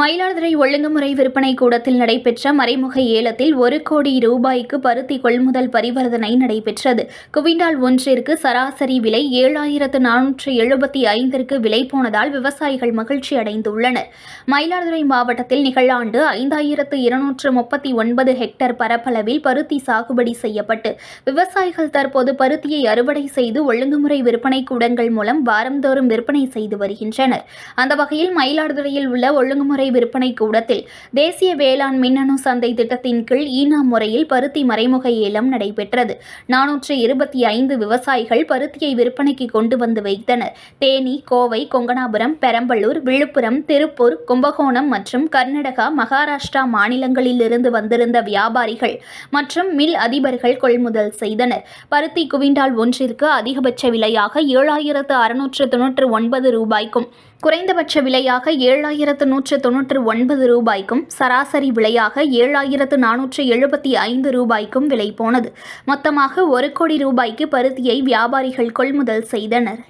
மயிலாடுதுறை ஒழுங்குமுறை விற்பனை கூடத்தில் நடைபெற்ற மறைமுக ஏலத்தில் 1 கோடி ரூபாய்க்கு பருத்தி கொள்முதல் பரிவர்த்தனை நடைபெற்றது. குவிண்டால் ஒன்றிற்கு சராசரி விலை 7,475 விலை போனதால் விவசாயிகள் மகிழ்ச்சி அடைந்துள்ளனர். மயிலாடுதுறை மாவட்டத்தில் நிகழாண்டு 5,239 ஹெக்டேர் பரப்பளவில் பருத்தி சாகுபடி செய்யப்பட்டு விவசாயிகள் தற்போது பருத்தியை அறுவடை செய்து ஒழுங்குமுறை விற்பனை கூடங்கள் மூலம் வாரந்தோறும் விற்பனை செய்து வருகின்றனர். அந்த வகையில் மயிலாடுதுறையில் உள்ள ஒழுங்குமுறை விற்பனை கூடத்தில் தேசிய வேளாண் மின்னணு சந்தை திட்டத்தின் கீழ் ஈனா முறையில் பருத்தி மறைமுக ஏலம் நடைபெற்றது. 425 விவசாயிகள் பருத்தியை விற்பனைக்கு கொண்டு வந்து வைத்தனர். தேனி, கோவை, கொங்கணாபுரம், பெரம்பலூர், விழுப்புரம், திருப்பூர், கும்பகோணம் மற்றும் கர்நாடகா, மகாராஷ்டிரா மாநிலங்களில் இருந்து வந்திருந்த வியாபாரிகள் மற்றும் மில் அதிபர்கள் கொள்முதல் செய்தனர். பருத்தி குவிண்டால் ஒன்றிற்கு அதிகபட்ச விலையாக 7,699 ரூபாய்க்கும் குறைந்தபட்ச விலையாக 7,199 ரூபாய்க்கும் சராசரி விலையாக 7,475 ரூபாய்க்கும் விலை போனது. மொத்தமாக 1 கோடி ரூபாய்க்கு பருத்தியை வியாபாரிகள் கொள்முதல் செய்தனர்.